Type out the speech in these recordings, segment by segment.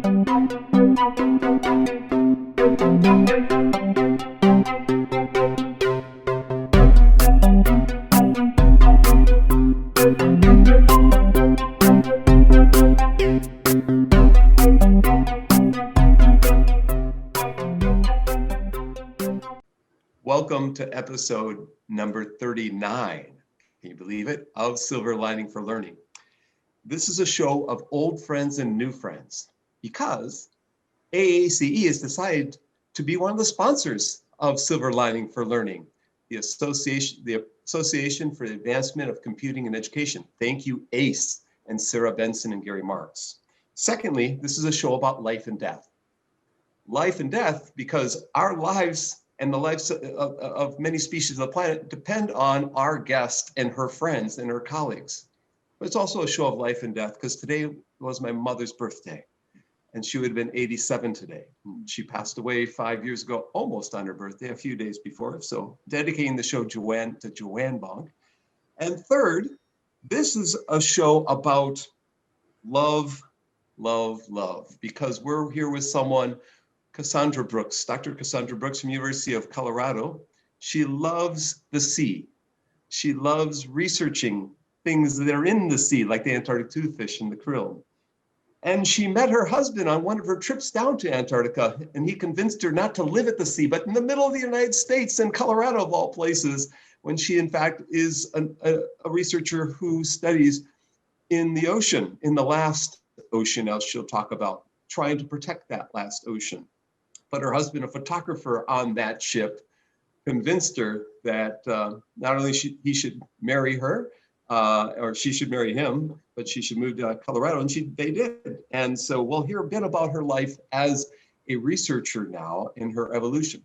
Welcome to episode number 39, can you believe it, of Silver Lining for Learning. This is a show of old friends and new friends because AACE has decided to be one of the sponsors of Silver Lining for Learning, the Association for the Advancement of Computing and Education. Thank you, ACE and Sarah Benson and Gary Marks. Secondly, this is a show about life and death. Life and death because our lives and the lives of many species of the planet depend on our guest and her friends and her colleagues. But it's also a show of life and death because today was my mother's birthday and she would have been 87 today. She passed away 5 years ago, almost on her birthday, a few days before. So dedicating the show to Joanne Bonk. And third, this is a show about love, love, love, because we're here with someone, Cassandra Brooks, Dr. Cassandra Brooks from University of Colorado. She loves the sea. She loves researching things that are in the sea, like the Antarctic toothfish and the krill. And she met her husband on one of her trips down to Antarctica, and he convinced her not to live at the sea, but in the middle of the United States and Colorado of all places, when she in fact is a researcher who studies in the ocean, in the last ocean, as she'll talk about, trying to protect that last ocean. But her husband, a photographer on that ship, convinced her that not only he should marry her, or she should marry him, but she should move to Colorado, and they did. And so we'll hear a bit about her life as a researcher now in her evolution.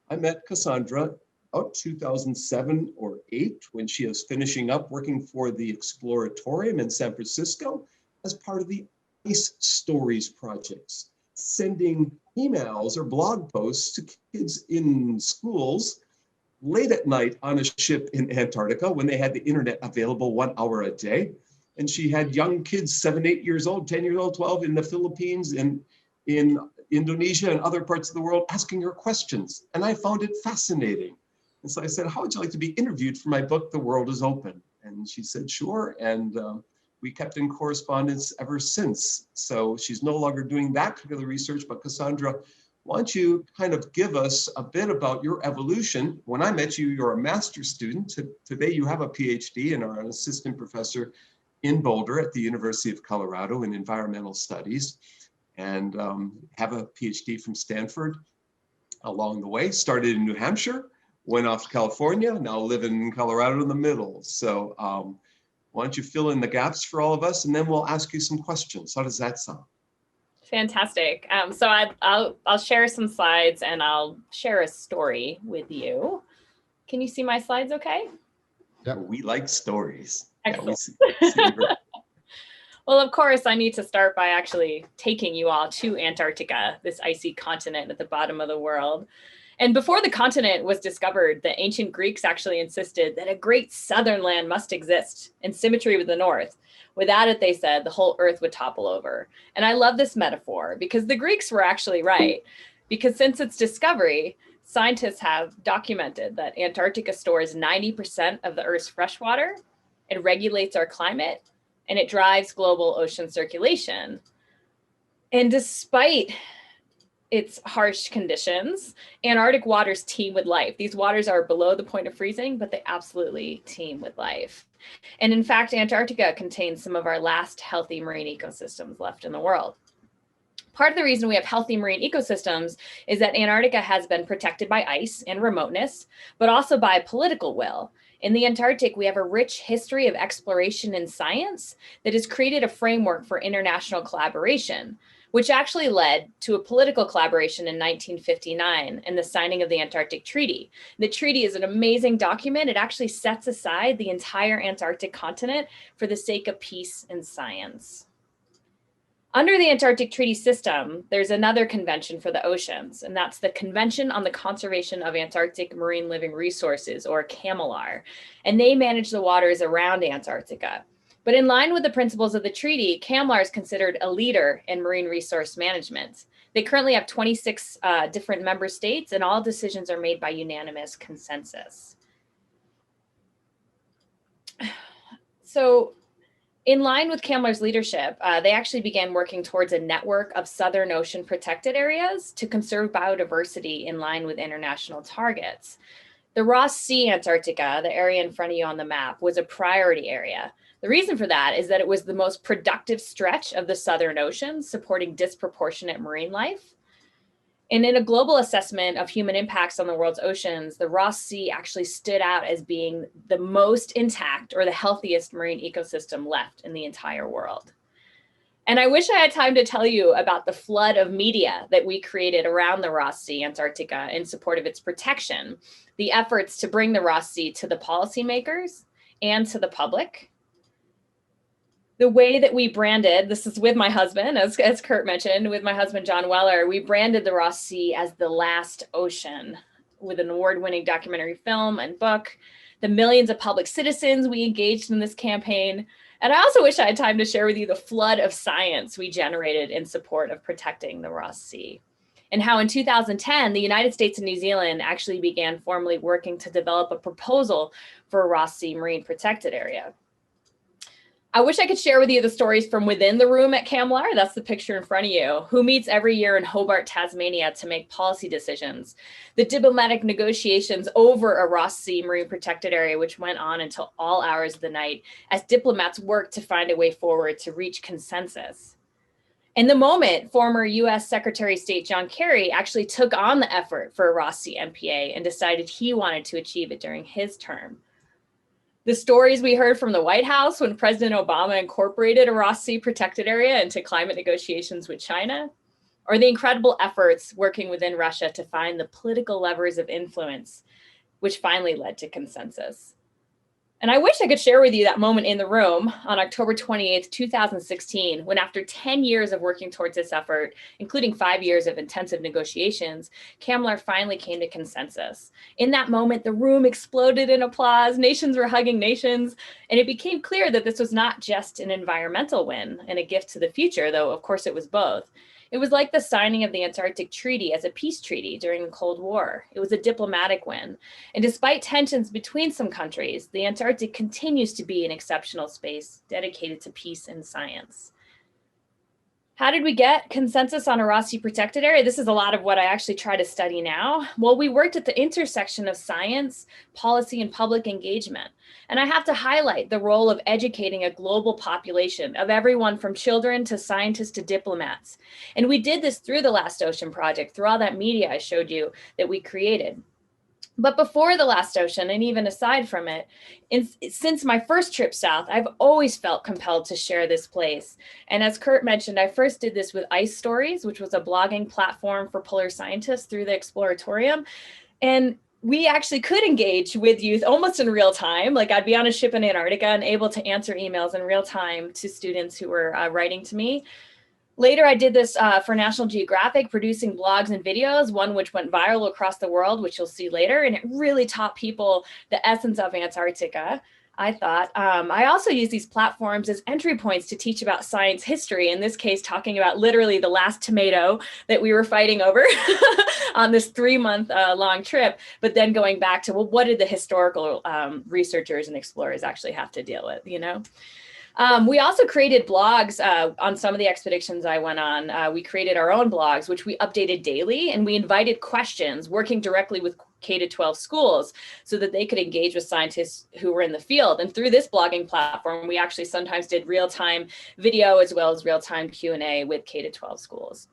I met Cassandra about 2007 or 8 when she was finishing up working for the Exploratorium in San Francisco as part of the Ice Stories projects, sending emails or blog posts to kids in schools late at night on a ship in Antarctica when they had the internet available 1 hour a day. And she had young kids, 7, 8 years old, 10 years old, 12 in the Philippines and in Indonesia and other parts of the world asking her questions. And I found it fascinating. And so I said, how would you like to be interviewed for my book, The World is Open? And she said, sure. And we kept in correspondence ever since. So she's no longer doing that particular research, but Cassandra, why don't you kind of give us a bit about your evolution? When I met you, you're a master's student. Today you have a PhD and are an assistant professor in Boulder at the University of Colorado in environmental studies, and have a PhD from Stanford along the way. Started in New Hampshire, went off to California, now live in Colorado in the middle. So why don't you fill in the gaps for all of us, and then we'll ask you some questions. How does that sound? Fantastic. So I'll share some slides and I'll share a story with you. Can you see my slides okay? Yeah, we like stories. Excellent. Yeah, Well, of course, I need to start by actually taking you all to Antarctica, this icy continent at the bottom of the world. And before the continent was discovered, the ancient Greeks actually insisted that a great southern land must exist in symmetry with the north. Without it, they said, the whole earth would topple over. And I love this metaphor because the Greeks were actually right. Because since its discovery, scientists have documented that Antarctica stores 90% of the Earth's fresh water, it regulates our climate, and it drives global ocean circulation. And despite its harsh conditions, Antarctic waters teem with life. These waters are below the point of freezing, but they absolutely teem with life. And in fact, Antarctica contains some of our last healthy marine ecosystems left in the world. Part of the reason we have healthy marine ecosystems is that Antarctica has been protected by ice and remoteness, but also by political will. In the Antarctic, we have a rich history of exploration and science that has created a framework for international collaboration, which actually led to a political collaboration in 1959 and the signing of the Antarctic Treaty. The treaty is an amazing document. It actually sets aside the entire Antarctic continent for the sake of peace and science. Under the Antarctic Treaty System, there's another convention for the oceans, and that's the Convention on the Conservation of Antarctic Marine Living Resources, or CAMLR, and they manage the waters around Antarctica. But in line with the principles of the treaty, CAMLAR is considered a leader in marine resource management. They currently have 26 different member states, and all decisions are made by unanimous consensus. So in line with CAMLAR's leadership, they actually began working towards a network of Southern Ocean protected areas to conserve biodiversity in line with international targets. The Ross Sea Antarctica, the area in front of you on the map, was a priority area. The reason for that is that it was the most productive stretch of the Southern Ocean, supporting disproportionate marine life. And in a global assessment of human impacts on the world's oceans, the Ross Sea actually stood out as being the most intact or the healthiest marine ecosystem left in the entire world. And I wish I had time to tell you about the flood of media that we created around the Ross Sea Antarctica in support of its protection, the efforts to bring the Ross Sea to the policymakers and to the public. The way that we branded, this is with my husband, as Kurt mentioned, with my husband, John Weller, we branded the Ross Sea as the last ocean with an award-winning documentary film and book, the millions of public citizens we engaged in this campaign. And I also wish I had time to share with you the flood of science we generated in support of protecting the Ross Sea. And how in 2010, the United States and New Zealand actually began formally working to develop a proposal for a Ross Sea Marine Protected Area. I wish I could share with you the stories from within the room at CAMLAR. That's the picture in front of you, who meets every year in Hobart, Tasmania to make policy decisions. The diplomatic negotiations over a Ross Sea Marine Protected Area, which went on until all hours of the night as diplomats worked to find a way forward to reach consensus. In the moment, former US Secretary of State John Kerry actually took on the effort for a Ross Sea MPA and decided he wanted to achieve it during his term. The stories we heard from the White House when President Obama incorporated a Ross Sea Protected Area into climate negotiations with China, or the incredible efforts working within Russia to find the political levers of influence, which finally led to consensus. And I wish I could share with you that moment in the room on October 28th, 2016, when after 10 years of working towards this effort, including 5 years of intensive negotiations, CAMLAR finally came to consensus. In that moment, the room exploded in applause, nations were hugging nations, and it became clear that this was not just an environmental win and a gift to the future, though of course it was both. It was like the signing of the Antarctic Treaty as a peace treaty during the Cold War. It was a diplomatic win. And despite tensions between some countries, the Antarctic continues to be an exceptional space dedicated to peace and science. How did we get consensus on a Ross Sea Protected Area? This is a lot of what I actually try to study now. Well, we worked at the intersection of science, policy, and public engagement. And I have to highlight the role of educating a global population of everyone from children to scientists to diplomats. And we did this through the Last Ocean Project, through all that media I showed you that we created. But before the Last Ocean, and even aside from it, since my first trip south, I've always felt compelled to share this place. And as Kurt mentioned, I first did this with Ice Stories, which was a blogging platform for polar scientists through the Exploratorium. And we actually could engage with youth almost in real time. Like I'd be on a ship in Antarctica and able to answer emails in real time to students who were writing to me. Later, I did this for National Geographic, producing blogs and videos, one which went viral across the world, which you'll see later. And it really taught people the essence of Antarctica, I thought. I also use these platforms as entry points to teach about science history, in this case, talking about literally the last tomato that we were fighting over on this 3-month long trip, but then going back to, well, what did the historical researchers and explorers actually have to deal with, you know? We also created blogs on some of the expeditions I went on. We created our own blogs, which we updated daily, and we invited questions, working directly with K-12 schools so that they could engage with scientists who were in the field. And through this blogging platform, we actually sometimes did real-time video as well as real-time Q&A with K-12 schools.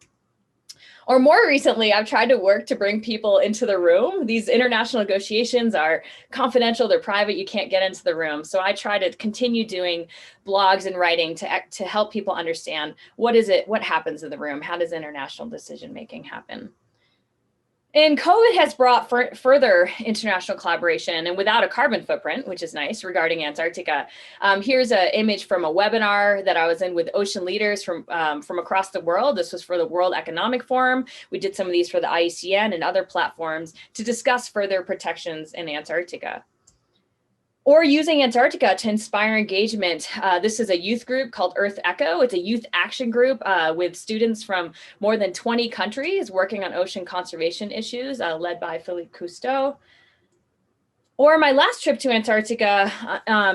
Or more recently, I've tried to work to bring people into the room. These international negotiations are confidential, they're private, you can't get into the room. So I try to continue doing blogs and writing to help people understand what happens in the room, how does international decision-making happen? And COVID has brought further international collaboration and without a carbon footprint, which is nice, regarding Antarctica. Here's an image from a webinar that I was in with ocean leaders from across the world. This was for the World Economic Forum. We did some of these for the IUCN and other platforms to discuss further protections in Antarctica. or using Antarctica to inspire engagement. This is a youth group called Earth Echo. It's a youth action group with students from more than 20 countries working on ocean conservation issues, led by Philippe Cousteau. Or my last trip to Antarctica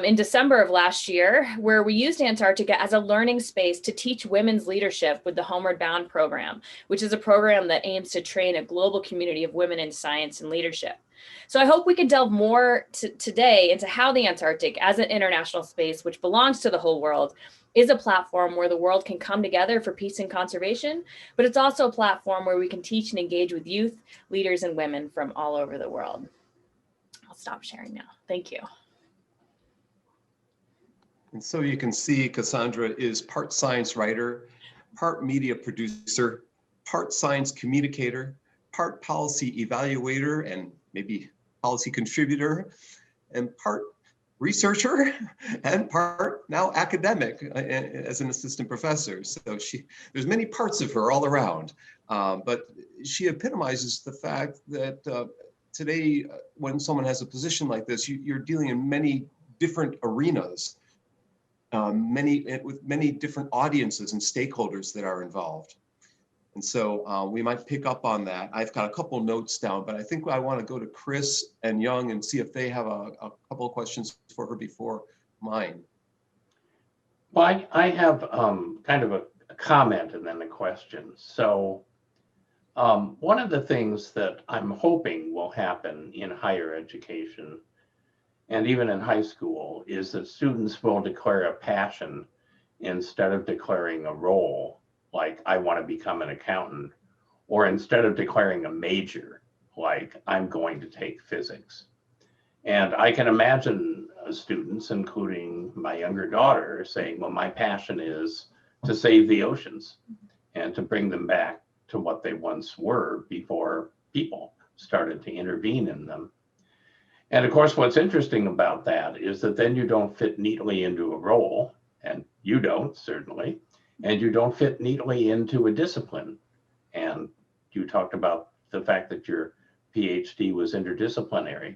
in December of last year, where we used Antarctica as a learning space to teach women's leadership with the Homeward Bound program, which is a program that aims to train a global community of women in science and leadership. So I hope we can delve more today into how the Antarctic, as an international space which belongs to the whole world, is a platform where the world can come together for peace and conservation, but it's also a platform where we can teach and engage with youth, leaders, and women from all over the world. I'll stop sharing now. Thank you. And so you can see Cassandra is part science writer, part media producer, part science communicator, part policy evaluator and maybe policy contributor, and part researcher, and part now academic as an assistant professor. So there's many parts of her all around, but she epitomizes the fact that today, when someone has a position like this, you're dealing in many different arenas, with many different audiences and stakeholders that are involved. And so we might pick up on that. I've got a couple notes down, but I think I want to go to Chris and Young and see if they have a couple of questions for her before mine. Well, I have kind of a comment and then a question. So one of the things that I'm hoping will happen in higher education and even in high school is that students will declare a passion instead of declaring a role, like I want to become an accountant, or instead of declaring a major, like I'm going to take physics. And I can imagine students, including my younger daughter, saying, well, my passion is to save the oceans and to bring them back to what they once were before people started to intervene in them. And of course, what's interesting about that is that then you don't fit neatly into a role, and you don't, certainly, and you don't fit neatly into a discipline. And you talked about the fact that your PhD was interdisciplinary.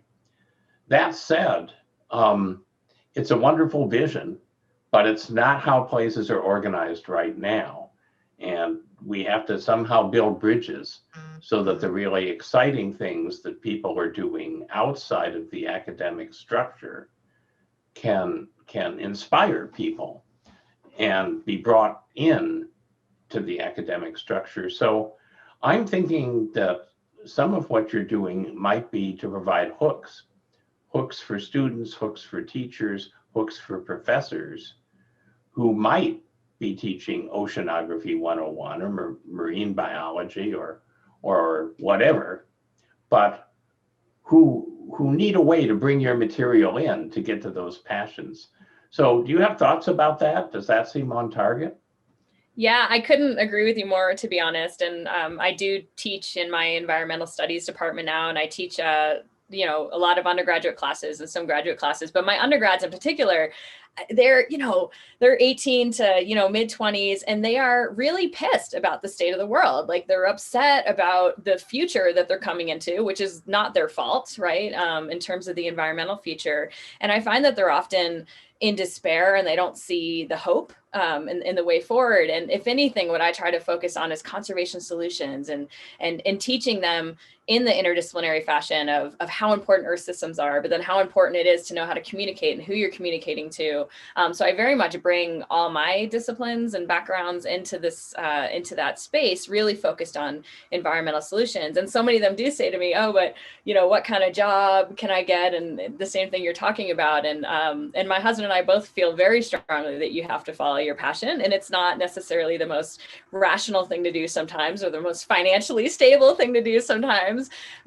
That said, it's a wonderful vision, but it's not how places are organized right now. And we have to somehow build bridges so that the really exciting things that people are doing outside of the academic structure can inspire people and be brought in to the academic structure. So I'm thinking that some of what you're doing might be to provide hooks for students, hooks for teachers, hooks for professors who might be teaching oceanography 101 or marine biology or whatever, but who need a way to bring your material in to get to those passions. So do you have thoughts about that? Does that seem on target? Yeah, I couldn't agree with you more, to be honest. And I do teach in my environmental studies department now, and I teach a lot of undergraduate classes and some graduate classes, but my undergrads in particular, they're 18 to, mid 20s, and they are really pissed about the state of the world. Like, they're upset about the future that they're coming into, which is not their fault, right? In terms of the environmental future. And I find that they're often in despair and they don't see the hope in the way forward. And if anything, what I try to focus on is conservation solutions and teaching them in the interdisciplinary fashion of how important Earth systems are, but then how important it is to know how to communicate and who you're communicating to. So I very much bring all my disciplines and backgrounds into into that space, really focused on environmental solutions. And so many of them do say to me, oh, but what kind of job can I get? And the same thing you're talking about. And my husband and I both feel very strongly that you have to follow your passion. And it's not necessarily the most rational thing to do sometimes, or the most financially stable thing to do sometimes.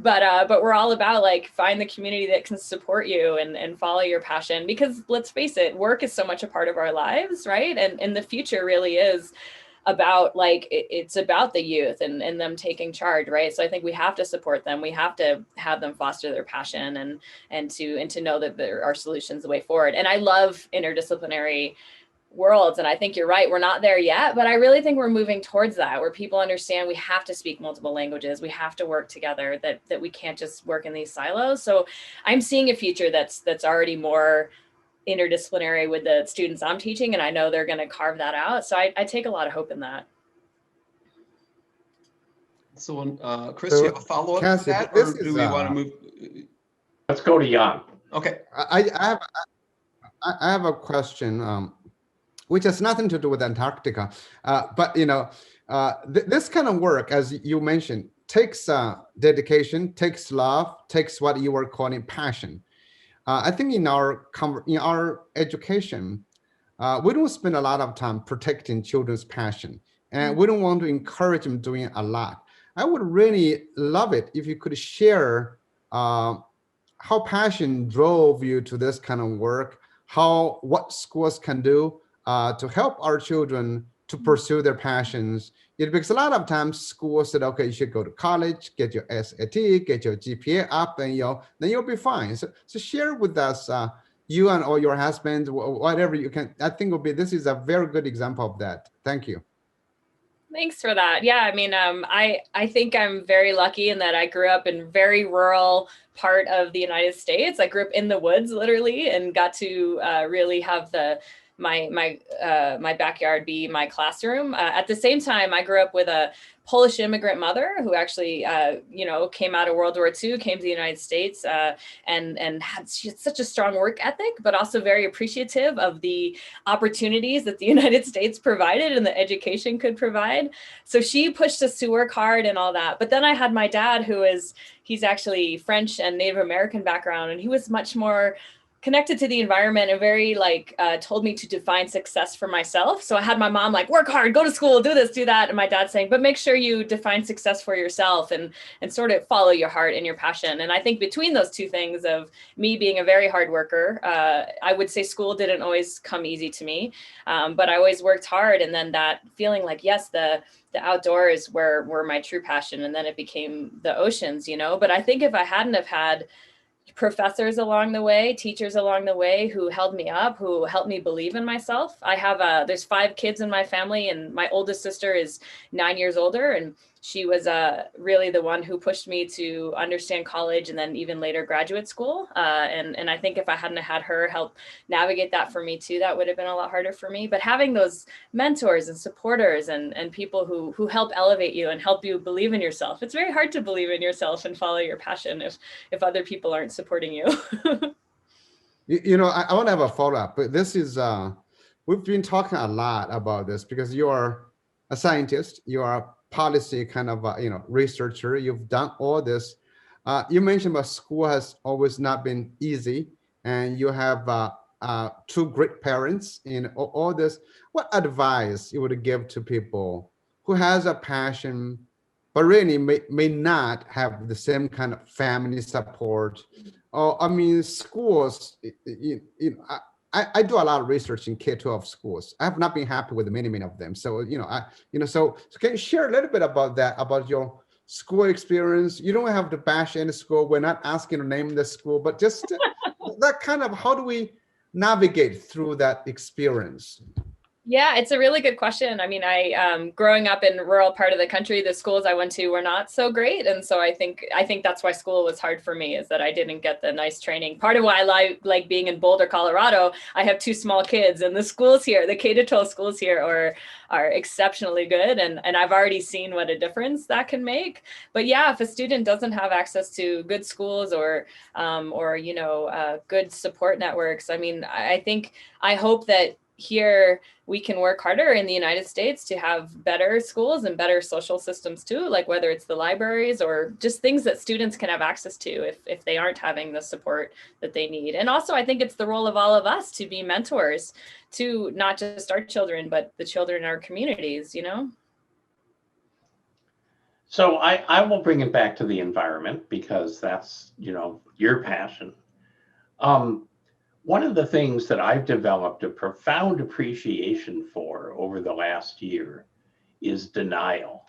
But we're all about, like, find the community that can support you and follow your passion, because let's face it, work is so much a part of our lives, right? And the future really is about, like, it's about the youth and them taking charge, right? So I think we have to support them. We have to have them foster their passion and to know that there are solutions the way forward. And I love interdisciplinary worlds. And I think you're right. We're not there yet, but I really think we're moving towards that, where people understand we have to speak multiple languages. We have to work together, that we can't just work in these silos. So I'm seeing a future that's already more interdisciplinary with the students I'm teaching. And I know they're going to carve that out. So I take a lot of hope in that. So, Chris, you have a follow-up to Cassie, that, this or do is, we want to move? Let's go to Jan. Okay. I have a question, which has nothing to do with Antarctica, but this kind of work, as you mentioned, takes dedication, takes love, takes what you were calling passion. I think in our education, we don't spend a lot of time protecting children's passion, and we don't want to encourage them doing a lot. I would really love it if you could share how passion drove you to this kind of work, what schools can do to help our children to pursue their passions. Because a lot of times schools said, okay, you should go to college, get your SAT, get your GPA up, and then you'll be fine. So share with us, you and or your husband, whatever you can. I think this is a very good example of that. Thank you. Thanks for that. Yeah, I mean, I think I'm very lucky in that I grew up in very rural part of the United States. I grew up in the woods, literally, and got to really have my backyard be my classroom. At the same time, I grew up with a Polish immigrant mother who actually, came out of World War II, came to the United States, and she had such a strong work ethic, but also very appreciative of the opportunities that the United States provided and the education could provide. So she pushed us to work hard and all that. But then I had my dad, he's actually French and Native American background, and he was much more connected to the environment and very told me to define success for myself. So I had my mom work hard, go to school, do this, do that. And my dad saying, but make sure you define success for yourself and sort of follow your heart and your passion. And I think between those two things of me being a very hard worker, I would say school didn't always come easy to me, but I always worked hard. And then that feeling yes, the outdoors were my true passion. And then it became the oceans, but I think if I hadn't have had professors along the way, teachers along the way who held me up, who helped me believe in myself. I have there's 5 kids in my family, and my oldest sister is 9 years older, and she was really the one who pushed me to understand college and then even later graduate school. And I think if I hadn't had her help navigate that for me too, that would have been a lot harder for me. But having those mentors and supporters and people who help elevate you and help you believe in yourself. It's very hard to believe in yourself and follow your passion if other people aren't supporting you. I want to have a follow-up, but this is, we've been talking a lot about this because you are a scientist, you are a policy kind of researcher. You've done all this. You mentioned about school has always not been easy, and you have 2 great parents in all this. What advice you would give to people who has a passion, but really may not have the same kind of family support? Or schools. I do a lot of research in K-12 schools. I have not been happy with many of them. So, so can you share a little bit about that, about your school experience? You don't have to bash any school. We're not asking to name the school, but just that kind of, how do we navigate through that experience? Yeah, it's a really good question. I mean, I growing up in rural part of the country, the schools I went to were not so great. And so I think that's why school was hard for me, is that I didn't get the nice training. Part of why I like being in Boulder, Colorado, I have 2 small kids, and the schools here, the K-12 schools here are exceptionally good. And I've already seen what a difference that can make. But yeah, if a student doesn't have access to good schools or good support networks, I mean, I hope that here we can work harder in the United States to have better schools and better social systems too, like whether it's the libraries or just things that students can have access to if they aren't having the support that they need. And also I think it's the role of all of us to be mentors to not just our children, but the children in our communities, So I will bring it back to the environment because that's, your passion. One of the things that I've developed a profound appreciation for over the last year is denial.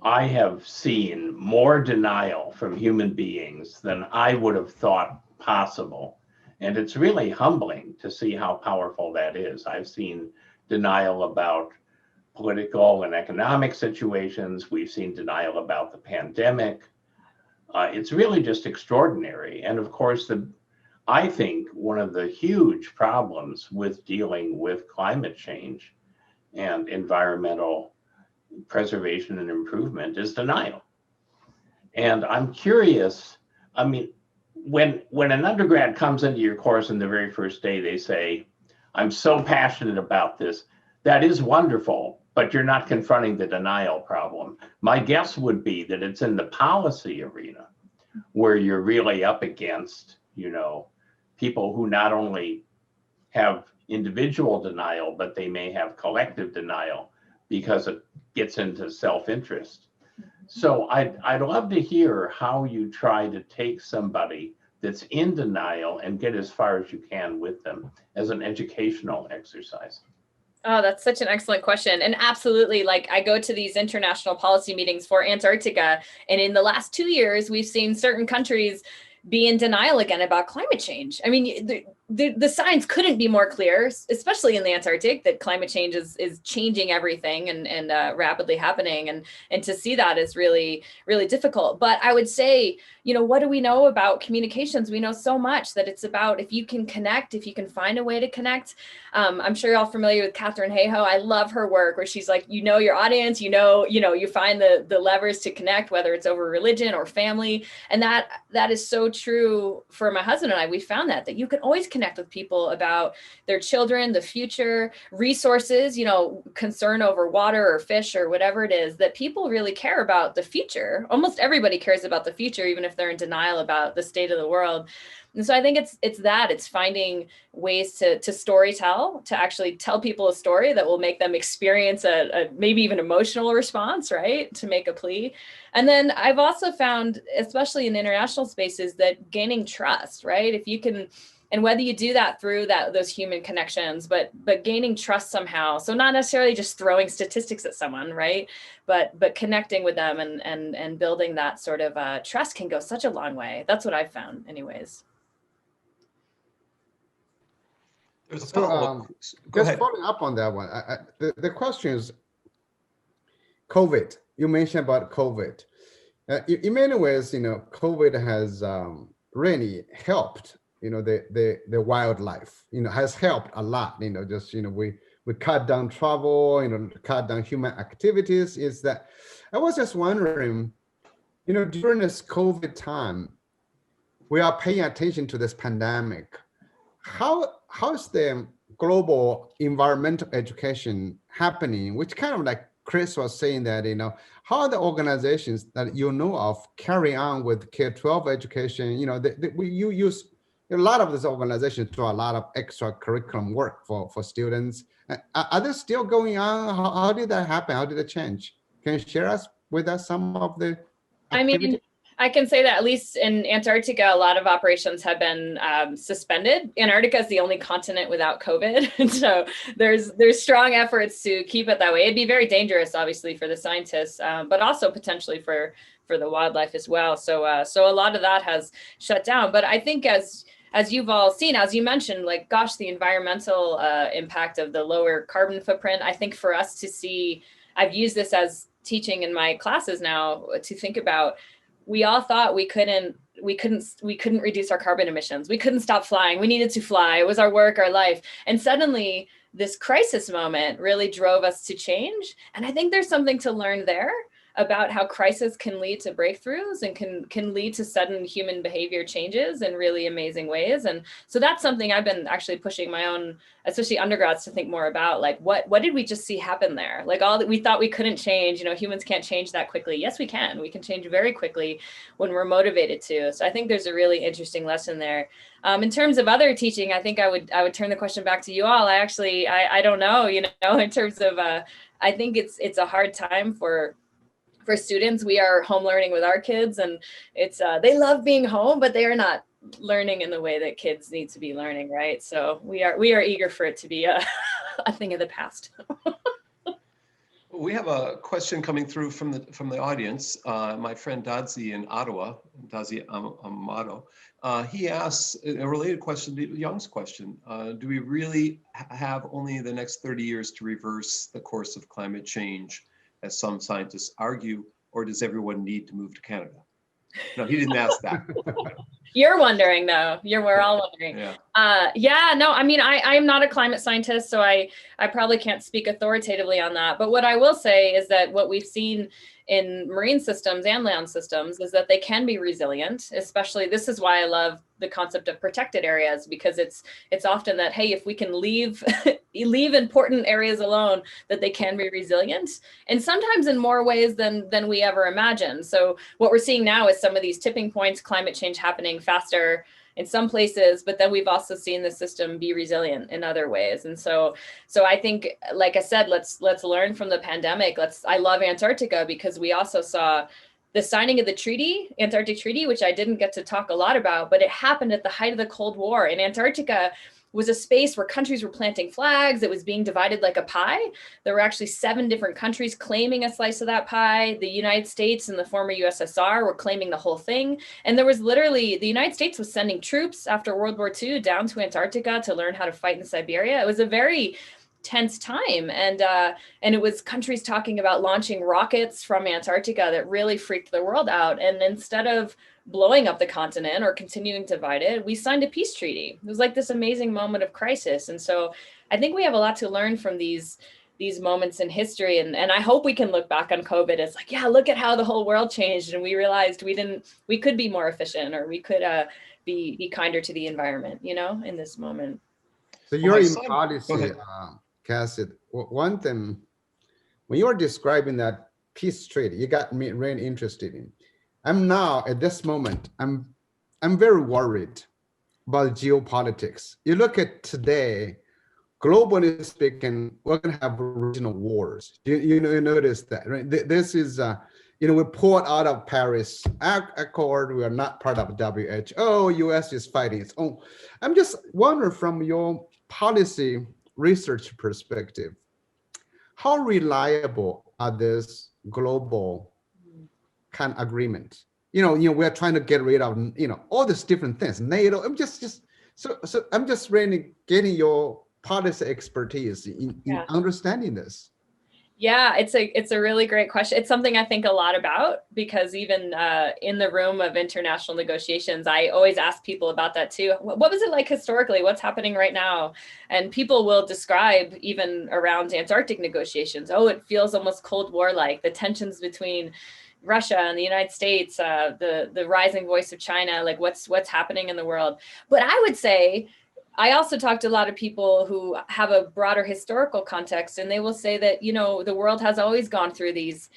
I have seen more denial from human beings than I would have thought possible. And it's really humbling to see how powerful that is. I've seen denial about political and economic situations. We've seen denial about the pandemic. It's really just extraordinary. And of course, I think one of the huge problems with dealing with climate change and environmental preservation and improvement is denial. And I'm curious, I mean, when an undergrad comes into your course in the very first day, they say, I'm so passionate about this. That is wonderful, but you're not confronting the denial problem. My guess would be that it's in the policy arena where you're really up against, people who not only have individual denial, but they may have collective denial because it gets into self-interest. So I'd love to hear how you try to take somebody that's in denial and get as far as you can with them as an educational exercise. Oh, that's such an excellent question. And absolutely, like I go to these international policy meetings for Antarctica, and in the last 2 years, we've seen certain countries be in denial again about climate change. I mean, the science couldn't be more clear, especially in the Antarctic, that climate change is changing everything and rapidly happening. And to see that is really, really difficult. But I would say, what do we know about communications? We know so much that it's about if you can connect, if you can find a way to connect. I'm sure you're all familiar with Katharine Hayhoe. I love her work where she's like, your audience, you find the levers to connect, whether it's over religion or family. And that is so true for my husband and I. We found that you can always connect with people about their children, the future, resources, concern over water or fish or whatever it is, that people really care about the future. Almost everybody cares about the future, even if they're in denial about the state of the world. And so I think it's finding ways to storytell, to actually tell people a story that will make them experience a maybe even emotional response, right? To make a plea. And then I've also found, especially in international spaces, that gaining trust, right? If you can, and whether you do that through those human connections, but gaining trust somehow. So not necessarily just throwing statistics at someone, right? But connecting with them and building that sort of trust can go such a long way. That's what I've found anyways. There's a So, follow-up. Go just ahead. following up on that one, the question is COVID. You mentioned about COVID. In many ways, COVID has really helped, the wildlife, has helped a lot, we cut down travel, cut down human activities. Is that I was just wondering, during this COVID time, we are paying attention to this pandemic. How's the global environmental education happening? Which kind of like Chris was saying that, how are the organizations that you know of carry on with K-12 education? You use a lot of these organizations do a lot of extra curriculum work for students. Are they still going on? How did that happen? How did it change? Can you share with us some of the activity? I can say that at least in Antarctica, a lot of operations have been suspended. Antarctica is the only continent without COVID. So there's strong efforts to keep it that way. It'd be very dangerous, obviously, for the scientists, but also potentially for the wildlife as well. So a lot of that has shut down. But I think as you've all seen, as you mentioned, like, gosh, the environmental impact of the lower carbon footprint, I think for us to see, I've used this as teaching in my classes now to think about, we all thought we couldn't reduce our carbon emissions. We couldn't stop flying. We needed to fly. It was our work, our life. And suddenly this crisis moment really drove us to change. And I think there's something to learn there about how crisis can lead to breakthroughs and can lead to sudden human behavior changes in really amazing ways. And so that's something I've been actually pushing my own, especially undergrads, to think more about, like, what did we just see happen there? Like, all that we thought we couldn't change, humans can't change that quickly. Yes, we can. We can change very quickly when we're motivated to. So I think there's a really interesting lesson there. In terms of other teaching, I think I would turn the question back to you all. I don't know, in terms of, I think it's a hard time for students. We are home learning with our kids, and it's they love being home, but they are not learning in the way that kids need to be learning, right? So we are eager for it to be a thing of the past. We have a question coming through from the audience. My friend Dodzi in Ottawa. Tazi Amato. He asks a related question to Young's question. Do we really have only the next 30 years to reverse the course of climate change, as some scientists argue, or does everyone need to move to Canada? No, he didn't ask that. You're wondering though. We're all wondering. Yeah. No, I mean, I am not a climate scientist, so I probably can't speak authoritatively on that. But what I will say is that what we've seen in marine systems and land systems is that they can be resilient. Especially, this is why I love the concept of protected areas, because it's often that, hey, if we can leave important areas alone, that they can be resilient, and sometimes in more ways than we ever imagined. So what we're seeing now is some of these tipping points, climate change happening faster in some places, but then we've also seen the system be resilient in other ways. And so I think, like I said, let's learn from the pandemic. I love Antarctica because we also saw the signing of the treaty, Antarctic Treaty, which I didn't get to talk a lot about, but it happened at the height of the Cold War. And Antarctica was a space where countries were planting flags. It was being divided like a pie. There were actually 7 different countries claiming a slice of that pie. The United States and the former USSR were claiming the whole thing. And there was literally, the United States was sending troops after World War II down to Antarctica to learn how to fight in Siberia. It was a very tense time. And it was countries talking about launching rockets from Antarctica that really freaked the world out. And instead of blowing up the continent or continuing to divide it, we signed a peace treaty. It was like this amazing moment of crisis. And so I think we have a lot to learn from these moments in history. And I hope we can look back on COVID as like, yeah, look at how the whole world changed. And we realized we could be more efficient, or we could be kinder to the environment, in this moment. So you're in policy, Cassie. One thing, when you were describing that peace treaty, you got me really interested in. I'm now at this moment, I'm very worried about geopolitics. You look at today, globally speaking, we're going to have regional wars. You notice that, right? This is, we pulled out of Paris Accord. We are not part of WHO. US is fighting its own. I'm just wondering, from your policy research perspective, how reliable are these global kind of agreement? We're trying to get rid of, all these different things. NATO. I'm so I'm just really getting your policy expertise in understanding this. Yeah, it's a really great question. It's something I think a lot about, because even in the room of international negotiations, I always ask people about that too. What was it like historically? What's happening right now? And people will describe, even around Antarctic negotiations, it feels almost Cold War-like, the tensions between Russia and the United States, the rising voice of China, like what's happening in the world. But I would say, I also talked to a lot of people who have a broader historical context, and they will say that, the world has always gone through these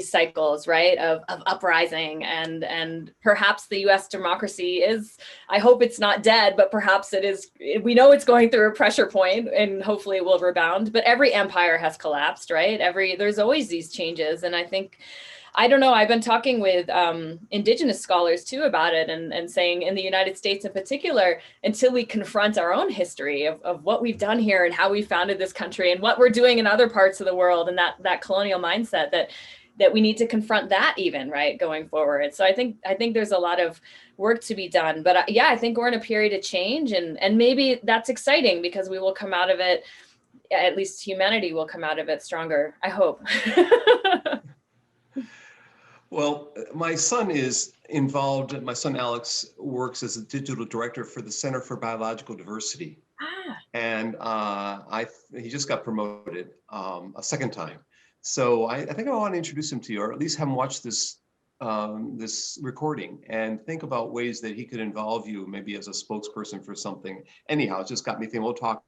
cycles, right, of uprising, and perhaps the US democracy is, I hope it's not dead, but perhaps it is. We know it's going through a pressure point, and hopefully it will rebound, but every empire has collapsed, right? There's always these changes. And I don't know, I've been talking with Indigenous scholars too about it, and saying, in the United States in particular, until we confront our own history of what we've done here and how we founded this country and what we're doing in other parts of the world, and that colonial mindset, that we need to confront that even, right, going forward. So I think there's a lot of work to be done. But I think we're in a period of change, and maybe that's exciting, because we will come out of it, at least humanity will come out of it stronger, I hope. Well, my son is involved. My son Alex works as a digital director for the Center for Biological Diversity, and he just got promoted a second time. So I think I want to introduce him to you, or at least have him watch this recording and think about ways that he could involve you, maybe as a spokesperson for something. Anyhow, it just got me thinking. We'll talk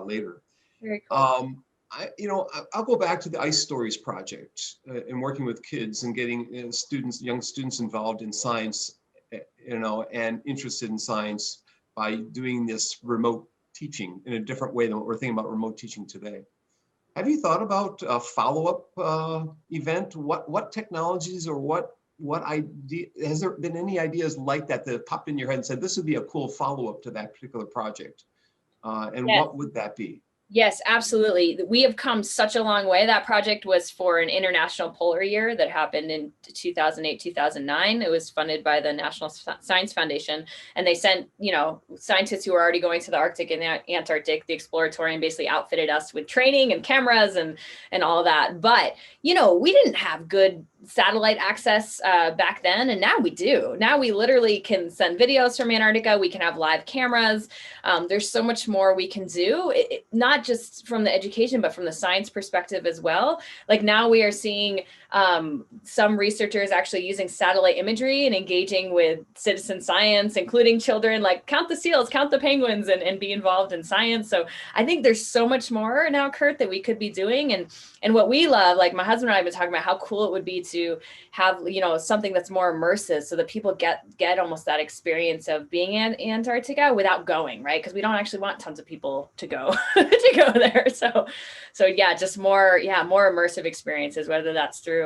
later. Very cool. I'll go back to the Ice Stories project and working with kids and getting young students involved in science, and interested in science by doing this remote teaching in a different way than what we're thinking about remote teaching today. Have you thought about a follow-up event? What technologies, or what idea, has there been any ideas like that popped in your head and said, this would be a cool follow-up to that particular project? And Yes. What would that be? Yes, absolutely. We have come such a long way. That project was for an international polar year that happened in 2008, 2009. It was funded by the National Science Foundation. And they sent, scientists who were already going to the Arctic and the Antarctic, the Exploratorium basically outfitted us with training and cameras and all that. But, we didn't have good satellite access back then. And now we do. Now we literally can send videos from Antarctica. We can have live cameras. There's so much more we can do, not just from the education, but from the science perspective as well. Like now we are seeing some researchers actually using satellite imagery and engaging with citizen science, including children, like count the seals, count the penguins, and be involved in science. So I think there's so much more now, Kurt, that we could be doing. And what we love, like my husband and I have been talking about how cool it would be to have, something that's more immersive so that people get almost that experience of being in Antarctica without going, right? Because we don't actually want tons of people to go to go there. So yeah, just more immersive experiences, whether that's through,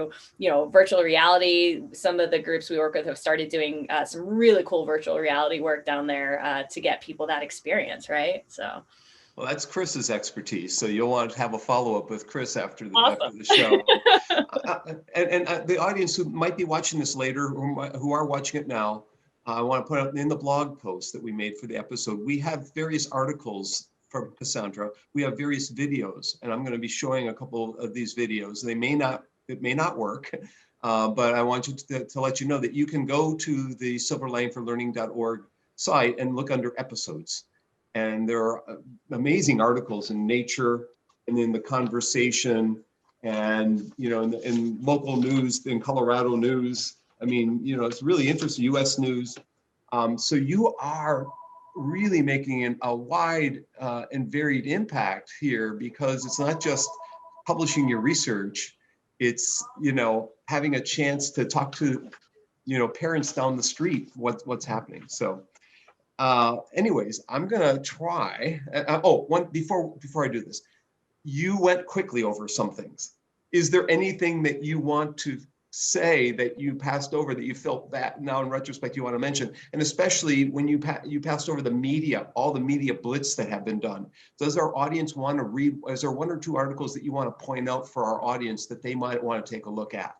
virtual reality. Some of the groups we work with have started doing some really cool virtual reality work down there to get people that experience, right? So. Well, that's Chris's expertise. So you'll want to have a follow-up with Chris after Awesome. the show. And the audience who might be watching this later, who are watching it now, I want to put up in the blog post that we made for the episode, we have various articles from Cassandra. We have various videos, and I'm going to be showing a couple of these videos. It may not work, but I want you to let you know that you can go to the silverliningforlearning.org site and look under episodes. And there are amazing articles in Nature and in The Conversation and, in local news, in Colorado news. I mean, it's really interesting, US news. So you are really making a wide and varied impact here, because it's not just publishing your research, it's, having a chance to talk to, parents down the street, what's happening. So. Anyways, I'm gonna try. Before I do this, you went quickly over some things. Is there anything that you want to say that you passed over that you felt that now in retrospect you want to mention? And especially when you passed over the media, all the media blitz that have been done. Does our audience want to read? Is there one or two articles that you want to point out for our audience that they might want to take a look at?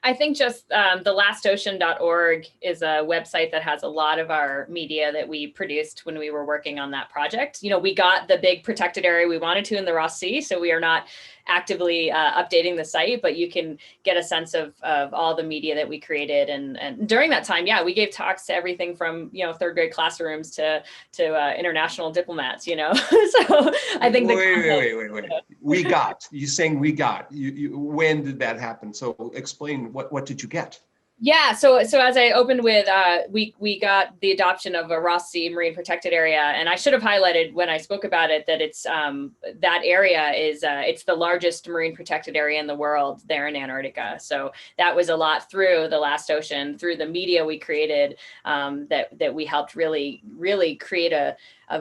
I think just thelastocean.org is a website that has a lot of our media that we produced when we were working on that project. We got the big protected area we wanted to in the Ross Sea, so we are not actively updating the site, but you can get a sense of all the media that we created. And during that time, we gave talks to everything from, third grade classrooms to international diplomats, So I think wait. You saying we got, when did that happen? So explain what did you get? Yeah, so as I opened with, we got the adoption of a Ross Sea Marine Protected Area, and I should have highlighted when I spoke about it that it's that area is it's the largest marine protected area in the world there in Antarctica. So that was a lot through The Last Ocean, through the media we created, that we helped really create a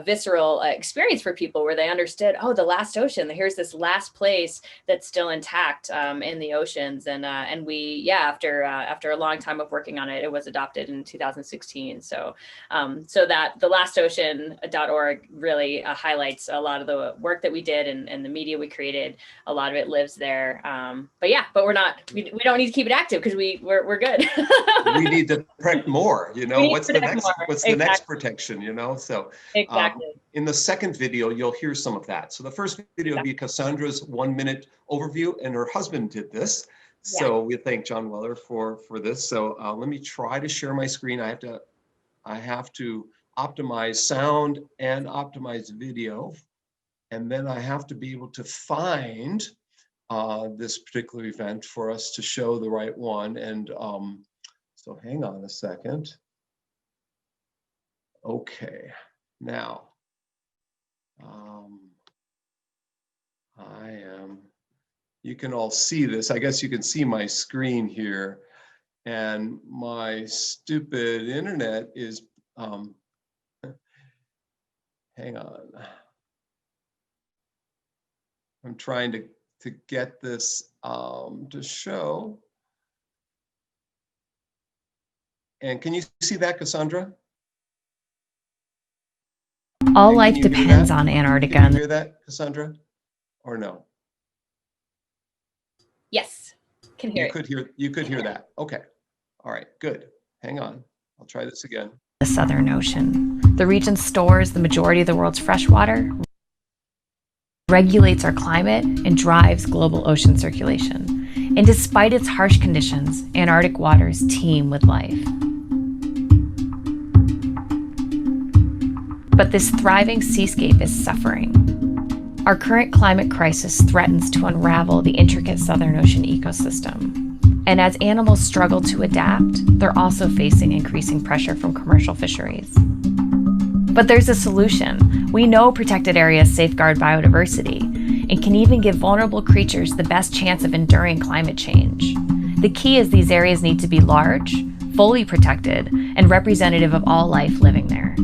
visceral experience for people where they understood, oh, the last ocean, here's this last place that's still intact in the oceans. And we, after a long time of working on it, it was adopted in 2016. So that thelastocean.org really highlights a lot of the work that we did and the media we created. A lot of it lives there. But we don't need to keep it active because we're good. We need to protect more, what's the next protection, so. Exactly. In the second video, you'll hear some of that. So the first video will be Cassandra's 1-minute overview, and her husband did this. So we thank John Weller for this. So let me try to share my screen. I have to optimize sound and optimize video, and then I have to be able to find this particular event for us to show the right one. And so hang on a second. Okay. Now, you can all see this. I guess you can see my screen here, and my stupid internet is, hang on. I'm trying to get this to show. And can you see that, Cassandra? All And life can you hear depends that? on Antarctica. Can you And hear that, Cassandra? Or no? yes, can hear it. You could hear that. Okay. All right, good. Hang on. I'll try this again. The Southern Ocean. The region stores the majority of the world's fresh water, regulates our climate, and drives global ocean circulation. And despite its harsh conditions, Antarctic waters teem with life. But this thriving seascape is suffering. Our current climate crisis threatens to unravel the intricate Southern Ocean ecosystem. And as animals struggle to adapt, they're also facing increasing pressure from commercial fisheries. But there's a solution. We know protected areas safeguard biodiversity and can even give vulnerable creatures the best chance of enduring climate change. The key is these areas need to be large, fully protected, and representative of all life living there.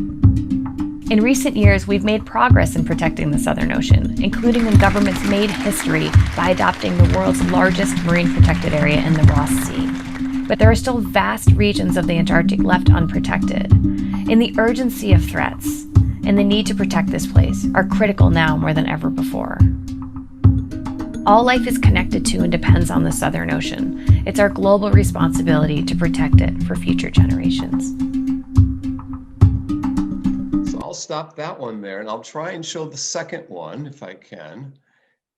In recent years, we've made progress in protecting the Southern Ocean, including when governments made history by adopting the world's largest marine protected area in the Ross Sea. But there are still vast regions of the Antarctic left unprotected. And the urgency of threats and the need to protect this place are critical now more than ever before. All life is connected to and depends on the Southern Ocean. It's our global responsibility to protect it for future generations. I'll stop that one there, and I'll try and show the second one if I can.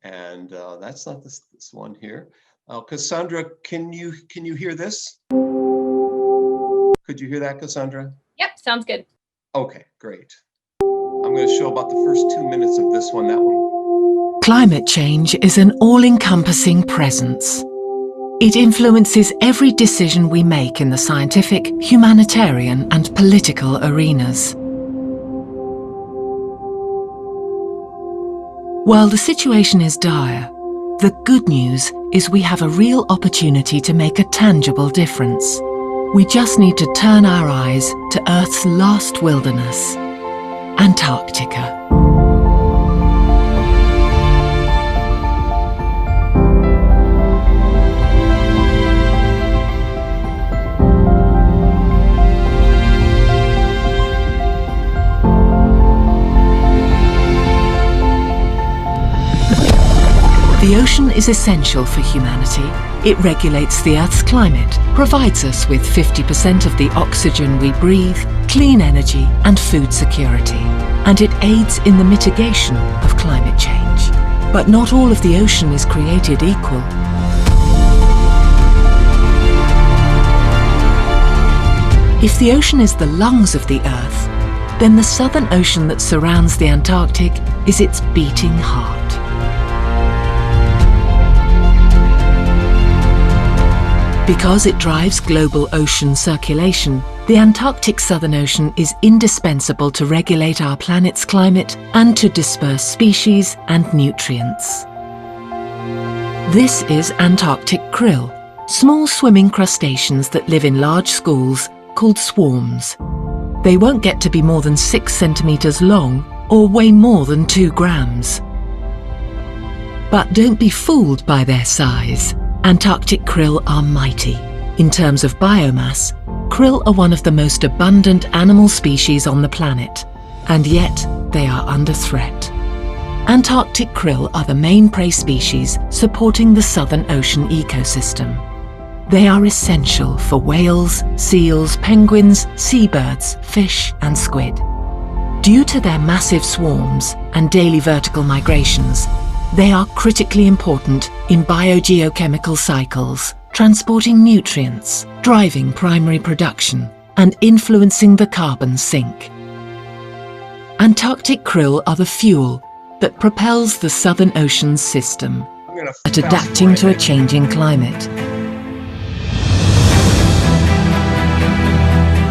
And that's not this one here. Cassandra, can you hear this? Could you hear that, Cassandra? Yep, sounds good. Okay, great. I'm going to show about the first 2 minutes of this one. That one. Climate change is an all-encompassing presence. It influences every decision we make in the scientific, humanitarian, and political arenas. While the situation is dire, the good news is we have a real opportunity to make a tangible difference. We just need to turn our eyes to Earth's last wilderness, Antarctica. The ocean is essential for humanity. It regulates the Earth's climate, provides us with 50% of the oxygen we breathe, clean energy, and food security. And it aids in the mitigation of climate change. But not all of the ocean is created equal. If the ocean is the lungs of the Earth, then the Southern Ocean that surrounds the Antarctic is its beating heart. Because it drives global ocean circulation, the Antarctic Southern Ocean is indispensable to regulate our planet's climate and to disperse species and nutrients. This is Antarctic krill, small swimming crustaceans that live in large schools called swarms. They won't get to be more than 6 centimeters long or weigh more than 2 grams. But don't be fooled by their size. Antarctic krill are mighty. In terms of biomass, krill are one of the most abundant animal species on the planet, and yet they are under threat. Antarctic krill are the main prey species supporting the Southern Ocean ecosystem. They are essential for whales, seals, penguins, seabirds, fish, and squid. Due to their massive swarms and daily vertical migrations, they are critically important in biogeochemical cycles, transporting nutrients, driving primary production, and influencing the carbon sink. Antarctic krill are the fuel that propels the Southern Ocean's system at adapting to a changing climate.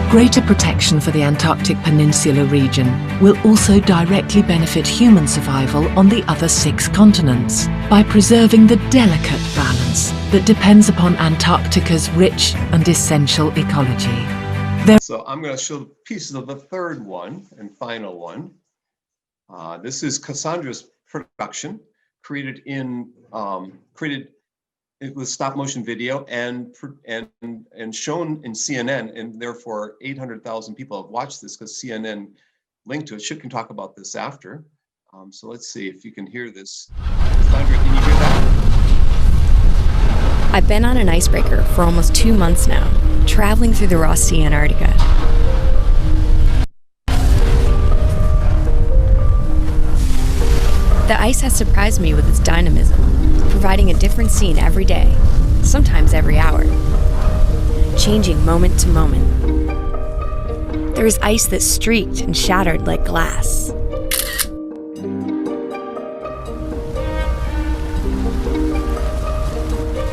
Greater protection for the Antarctic Peninsula region will also directly benefit human survival on the other 6 continents by preserving the delicate balance that depends upon Antarctica's rich and essential ecology. So I'm going to show pieces of the third one and final one. This is Cassandra's production, created it was stop motion video and shown in CNN, and therefore 800,000 people have watched this because CNN link to it. Chip can talk about this after. So let's see if you can hear this. Sandra, can you hear that? I've been on an icebreaker for almost 2 months now, traveling through the Ross Sea, Antarctica. The ice has surprised me with its dynamism, providing a different scene every day, sometimes every hour, changing moment to moment. There is ice that streaked and shattered like glass.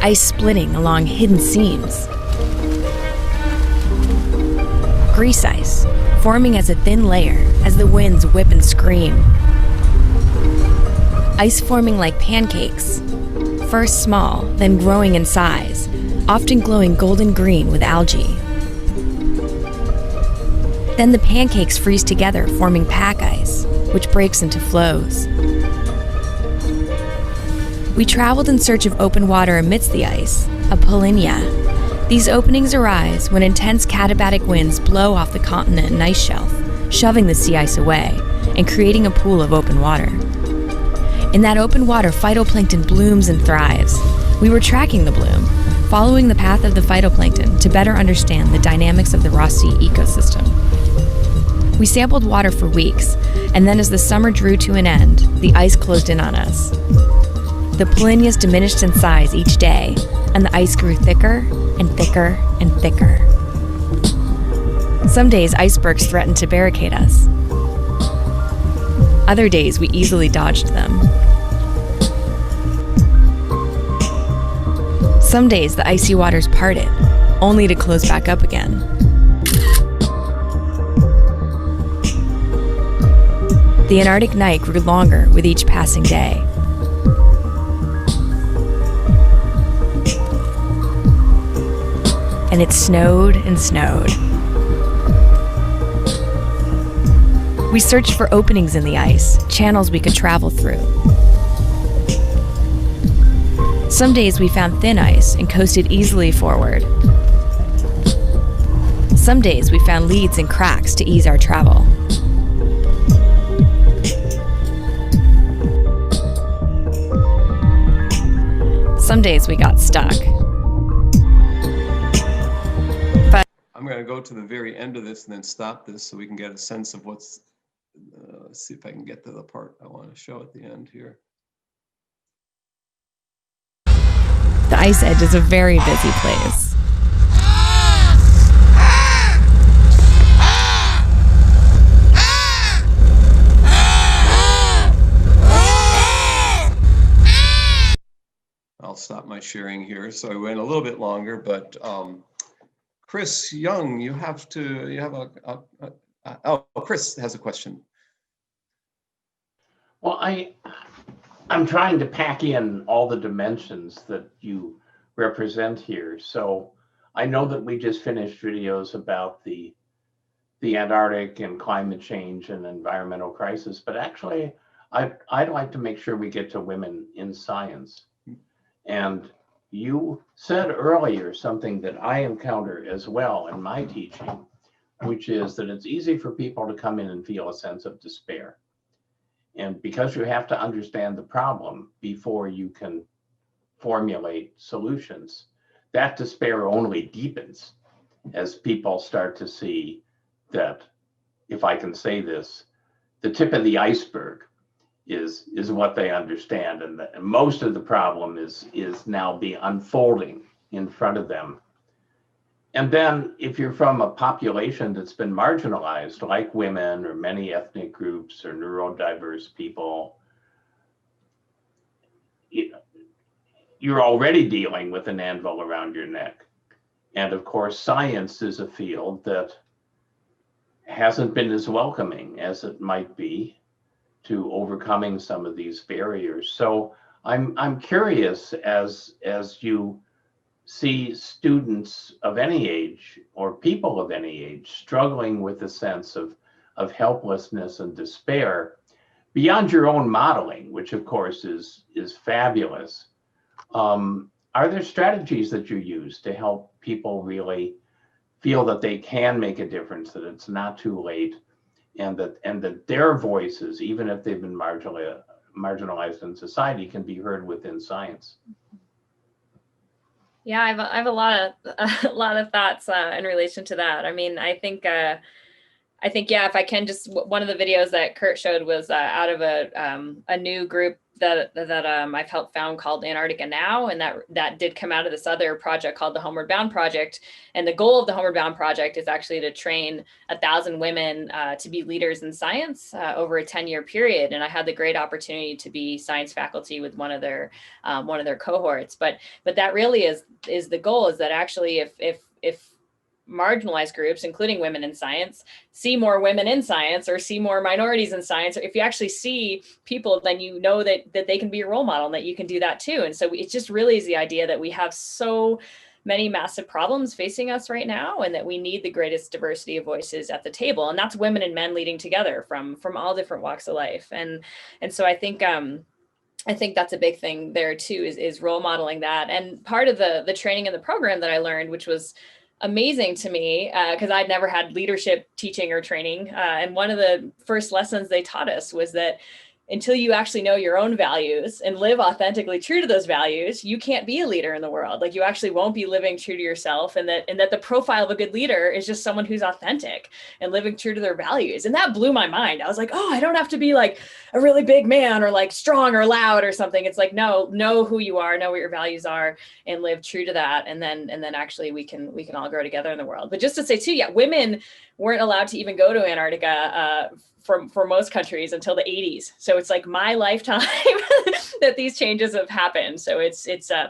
Ice splitting along hidden seams. Grease ice, forming as a thin layer as the winds whip and scream. Ice forming like pancakes, first small, then growing in size, often glowing golden green with algae. Then the pancakes freeze together, forming pack ice, which breaks into flows. We traveled in search of open water amidst the ice, a polynya. These openings arise when intense katabatic winds blow off the continent and ice shelf, shoving the sea ice away and creating a pool of open water. In that open water, phytoplankton blooms and thrives. We were tracking the bloom, following the path of the phytoplankton to better understand the dynamics of the Ross Sea ecosystem. We sampled water for weeks, and then as the summer drew to an end, the ice closed in on us. The polynyas diminished in size each day, and the ice grew thicker and thicker and thicker. Some days, icebergs threatened to barricade us. Other days, we easily dodged them. Some days, the icy waters parted, only to close back up again. The Antarctic night grew longer with each passing day. And it snowed and snowed. We searched for openings in the ice, channels we could travel through. Some days we found thin ice and coasted easily forward. Some days we found leads and cracks to ease our travel. Some days we got stuck. I'm going to go to the very end of this and then stop this so we can get a sense of what's, let's see if I can get to the part I want to show at the end here. The ice edge is a very busy place. I'll stop my sharing here. So I went a little bit longer, but Chris Young, Chris has a question. Well, I'm trying to pack in all the dimensions that you represent here. So I know that we just finished videos about the Antarctic and climate change and environmental crisis, but actually I'd like to make sure we get to women in science. And you said earlier something that I encounter as well in my teaching, which is that it's easy for people to come in and feel a sense of despair. And because you have to understand the problem before you can formulate solutions, that despair only deepens as people start to see that, if I can say this, the tip of the iceberg is what they understand, and most of the problem is now unfolding in front of them. And then if you're from a population that's been marginalized, like women or many ethnic groups or neurodiverse people, you're already dealing with an anvil around your neck. And of course, science is a field that hasn't been as welcoming as it might be to overcoming some of these barriers. So I'm curious, as you see students of any age or people of any age struggling with a sense of helplessness and despair, beyond your own modeling, which of course is fabulous, are there strategies that you use to help people really feel that they can make a difference, that it's not too late, that their voices, even if they've been marginalized in society, can be heard within science. Yeah, I have a lot of thoughts in relation to that. I mean, I think, yeah, if I can just, one of the videos that Kurt showed was out of a new group that I've helped found called Antarctica Now. And that did come out of this other project called the Homeward Bound Project. And the goal of the Homeward Bound Project is actually to train 1,000 women to be leaders in science over a 10-year period. And I had the great opportunity to be science faculty with one of their cohorts. But that really is the goal, is that actually if marginalized groups, including women in science, see more women in science or see more minorities in science, or if you actually see people, then you know that they can be a role model and that you can do that too. And so it just really is the idea that we have so many massive problems facing us right now, and that we need the greatest diversity of voices at the table. And that's women and men leading together from all different walks of life. And so I think that's a big thing there too, is role modeling that. And part of the training in the program that I learned, which was amazing to me, because I'd never had leadership teaching or training. And one of the first lessons they taught us was that until you actually know your own values and live authentically true to those values, you can't be a leader in the world. Like, you actually won't be living true to yourself, and that the profile of a good leader is just someone who's authentic and living true to their values. And that blew my mind. I was like, oh, I don't have to be like a really big man or like strong or loud or something. It's like, no, know who you are, know what your values are, and live true to that. And then actually we can all grow together in the world. But just to say too, yeah, women weren't allowed to even go to Antarctica for most countries until the 80s. So it's like my lifetime that these changes have happened. So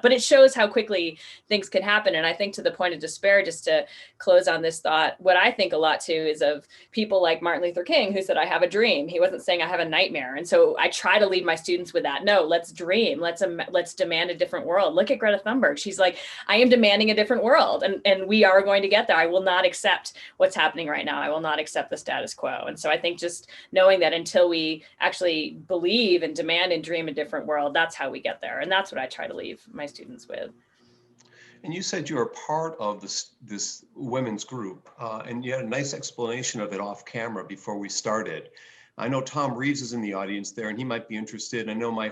but it shows how quickly things can happen. And I think, to the point of despair, just to close on this thought, what I think a lot too is of people like Martin Luther King, who said, I have a dream. He wasn't saying I have a nightmare. And so I try to lead my students with that. No, let's dream. Let's demand a different world. Look at Greta Thunberg. She's like, I am demanding a different world, and we are going to get there. I will not accept what's happening right now. I will not accept the status quo. And so I think just knowing that until we actually believe and demand and dream a different world, that's how we get there. And that's what I try to leave my students with. And you said you were part of this women's group, and you had a nice explanation of it off camera before we started. I know Tom Reeves is in the audience there, and he might be interested. I know my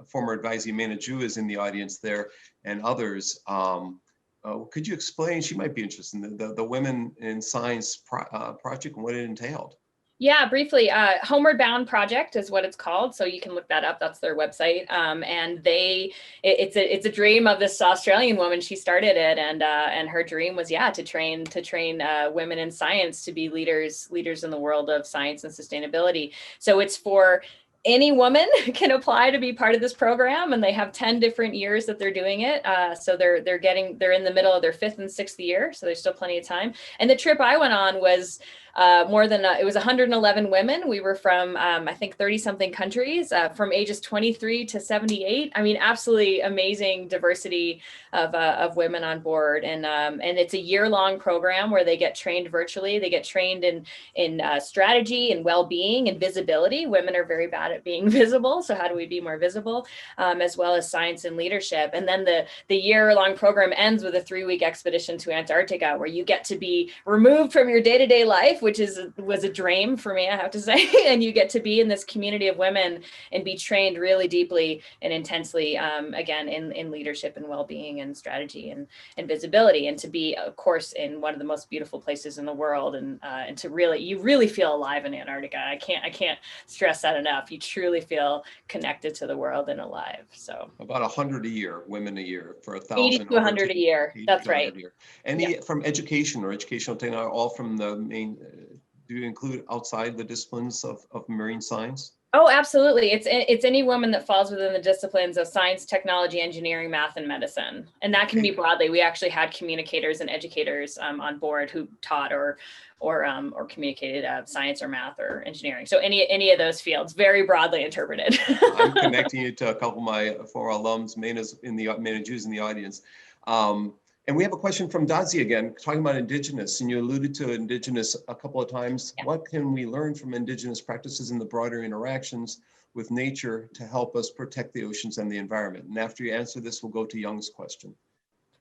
former advisee, Mana Ju, is in the audience there, and others. Could you explain? She might be interested in the Women in Science project and what it entailed. Yeah, briefly, Homeward Bound Project is what it's called. So you can look that up. That's their website. And it's a dream of this Australian woman. She started it, and her dream was, to train women in science to be leaders in the world of science and sustainability. So it's for any woman can apply to be part of this program, and they have 10 different years that they're doing it. So they're in the middle of their 5th and 6th year. So there's still plenty of time. And the trip I went on was it was 111 women. We were from, I think, 30 something countries, from ages 23 to 78. I mean, absolutely amazing diversity of women on board. And it's a year-long program where they get trained virtually. They get trained in strategy and well-being and visibility. Women are very bad at being visible. So how do we be more visible, as well as science and leadership? And then the year-long program ends with a 3-week expedition to Antarctica, where you get to be removed from your day-to-day life, which was a dream for me, I have to say. And you get to be in this community of women and be trained really deeply and intensely, again, in leadership and well-being and strategy and visibility, and to be, of course, in one of the most beautiful places in the world, and to you really feel alive in Antarctica. I can't stress that enough. You truly feel connected to the world and alive. So about 100 a year, women a year, for 1,000. 80 to 100 a year. That's right. Any from education or educational technology, all from the main. Do you include outside the disciplines of marine science? Oh, absolutely. It's any woman that falls within the disciplines of science, technology, engineering, math, and medicine. And that can be broadly. We actually had communicators and educators on board who taught or communicated science or math or engineering. So any of those fields, very broadly interpreted. I'm connecting you to a couple of my former alums, Mana Ju's in the audience. And we have a question from Dazi again, talking about Indigenous, and you alluded to Indigenous a couple of times. Yeah. What can we learn from Indigenous practices in the broader interactions with nature to help us protect the oceans and the environment? And after you answer this, we'll go to Young's question.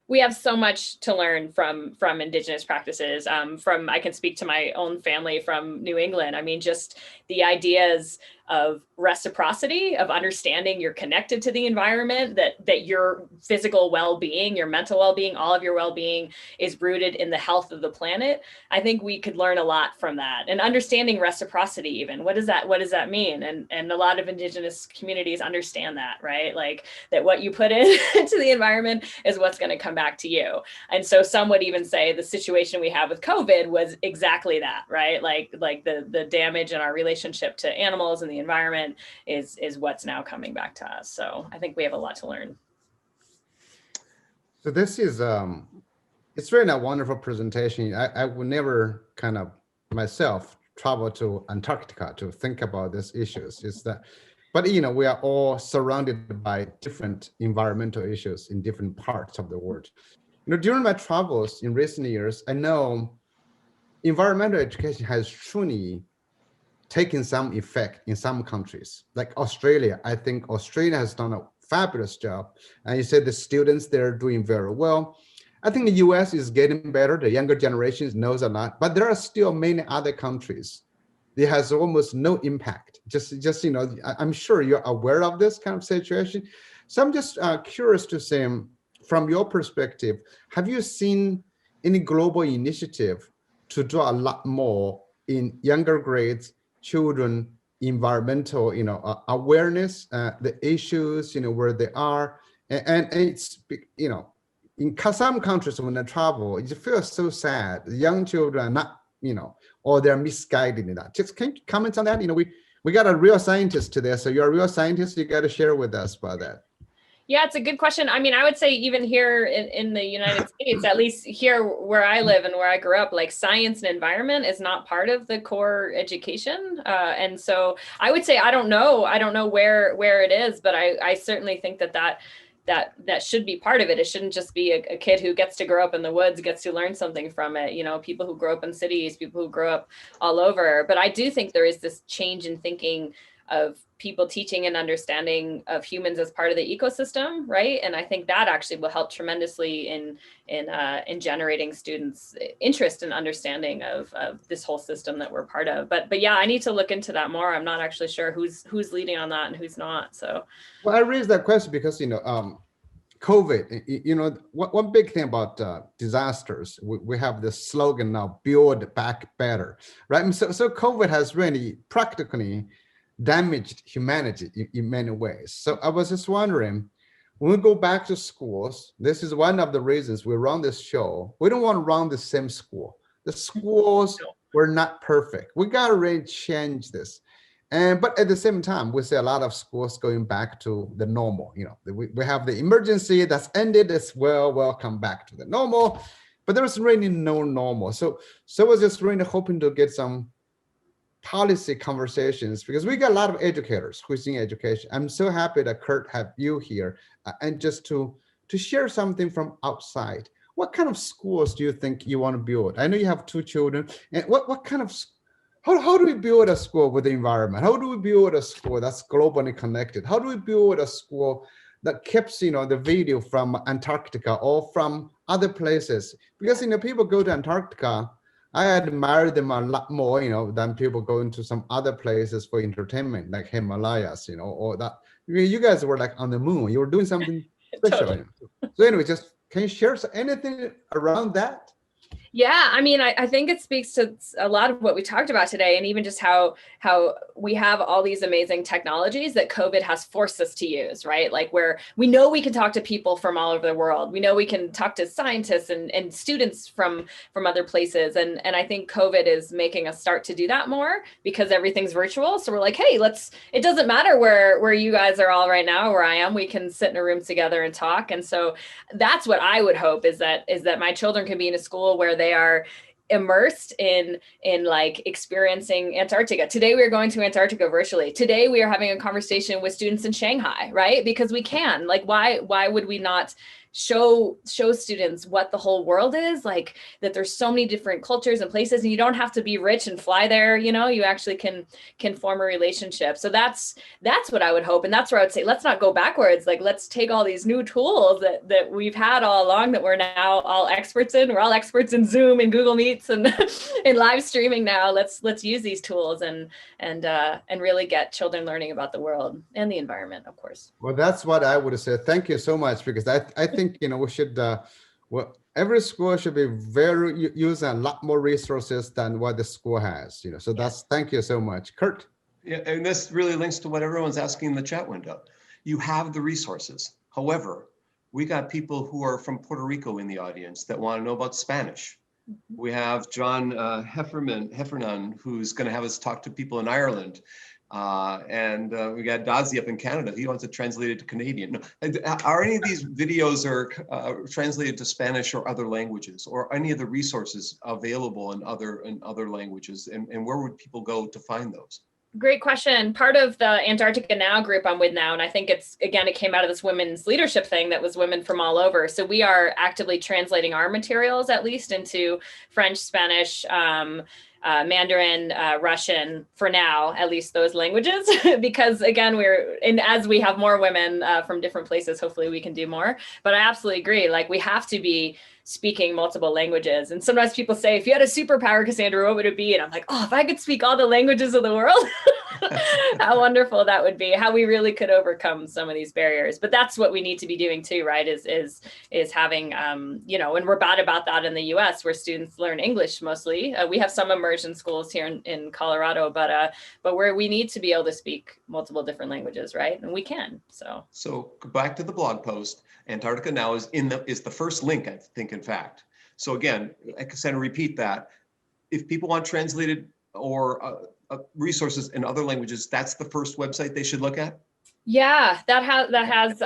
We have so much to learn from indigenous practices. I can speak to my own family from New England. I mean, just the ideas of reciprocity, of understanding you're connected to the environment, that your physical well-being, your mental well-being, all of your well-being is rooted in the health of the planet. I think we could learn a lot from that, and understanding reciprocity. Even what does that mean? And a lot of indigenous communities understand that, right? Like that what you put into the environment is what's going to come back to you. And so some would even say the situation we have with COVID was exactly that, right? Like the damage in our relationship to animals and the environment is what's now coming back to us. So I think we have a lot to learn. So this is it's really a wonderful presentation. I would never kind of myself travel to Antarctica to think about these issues. But we are all surrounded by different environmental issues in different parts of the world. During my travels in recent years, I know environmental education has truly taken some effect in some countries, like Australia. I think Australia has done a fabulous job. And you said the students, they're doing very well. I think the US is getting better. The younger generations knows a lot, but there are still many other countries. It has almost no impact. Just I'm sure you're aware of this kind of situation. So I'm just curious to say, from your perspective, have you seen any global initiative to do a lot more in younger grades, children, environmental, awareness, the issues, where they are, and it's, in some countries when they travel, it feels so sad. The young children are not, or they're misguided in that. Just can you comment on that? We got a real scientist today, so you're a real scientist. You got to share with us about that. Yeah, it's a good question. I mean, I would say even here in the United States, at least here where I live and where I grew up, like science and environment is not part of the core education. And so I would say, I don't know where it is, but I certainly think that should be part of it. It shouldn't just be a kid who gets to grow up in the woods, gets to learn something from it. People who grow up in cities, people who grow up all over. But I do think there is this change in thinking of people teaching and understanding of humans as part of the ecosystem, right? And I think that actually will help tremendously in generating students' interest and understanding of this whole system that we're part of. But yeah, I need to look into that more. I'm not actually sure who's leading on that and who's not. So, well, I raised that question because COVID. One big thing about disasters, we have this slogan now: "Build back better," right? And so COVID has really practically damaged humanity in many ways. So I was just wondering, when we go back to schools, this is one of the reasons we run this show. We don't want to run the same school. The schools were not perfect. We got to really change this. But at the same time, we see a lot of schools going back to the normal. We have the emergency that's ended as well. Welcome back to the normal. But there's really no normal. So I was just really hoping to get some policy conversations, because we got a lot of educators who's in education. I'm so happy that Kurt have you here, and just to share something from outside. What kind of schools do you think you want to build? I know you have 2 children, and what kind of, how do we build a school with the environment? How do we build a school that's globally connected? How do we build a school that keeps the video from Antarctica or from other places? Because people go to Antarctica, I admire them a lot more, than people going to some other places for entertainment, like Himalayas, or that. You guys were like on the moon. You were doing something special. Totally. So anyway, just can you share anything around that? Yeah, I mean, I think it speaks to a lot of what we talked about today, and even just how we have all these amazing technologies that COVID has forced us to use, right? Like where we know we can talk to people from all over the world. We know we can talk to scientists and students from other places. And I think COVID is making us start to do that more because everything's virtual. So we're like, hey, it doesn't matter where you guys are all right now, where I am, we can sit in a room together and talk. And so that's what I would hope is that my children can be in a school where they are immersed in like experiencing Antarctica. Today we are going to Antarctica virtually. Today we are having a conversation with students in Shanghai, right? Because we can. Like why would we not show students what the whole world is, like that there's so many different cultures and places, and you don't have to be rich and fly there, you know, you actually can form a relationship. So that's what I would hope. And that's where I would say, let's not go backwards. Like, let's take all these new tools that we've had all along, that we're now all experts in. We're all experts in Zoom and Google Meets and in live streaming now. Let's use these tools and really get children learning about the world and the environment, of course. Well, that's what I would say. Thank you so much, because I think, you know, we should, well, every school should be using a lot more resources than what the school has, you know. So that's, thank you so much. Kurt. Yeah, and this really links to what everyone's asking in the chat window. You have the resources. However, we got people who are from Puerto Rico in the audience that want to know about Spanish. We have John Heffernan, who's going to have us talk to people in Ireland. And we got Dazi up in Canada. He wants it translated to Canadian. No, are any of these videos translated to Spanish or other languages, or any of the resources available in other languages? And where would people go to find those? Great question. Part of the Antarctica Now group I'm with now, and I think it came out of this women's leadership thing that was women from all over. So we are actively translating our materials, at least, into French, Spanish, Mandarin, Russian, for now, at least those languages, because again, as we have more women from different places, hopefully we can do more. But I absolutely agree. Like, we have to be speaking multiple languages. And sometimes people say, if you had a superpower, Cassandra, what would it be? And I'm like, oh, if I could speak all the languages of the world, how wonderful that would be, how we really could overcome some of these barriers. But that's what we need to be doing too, right? Is having, you know, and we're bad about that in the US, where students learn English mostly. We have some immersion schools here in Colorado, but where we need to be able to speak multiple different languages, right? And we can, so. So back to the blog post. Antarctica Now is the first link, I think, in fact. So again, I can repeat that. If people want translated or resources in other languages, that's the first website they should look at? Yeah, that has,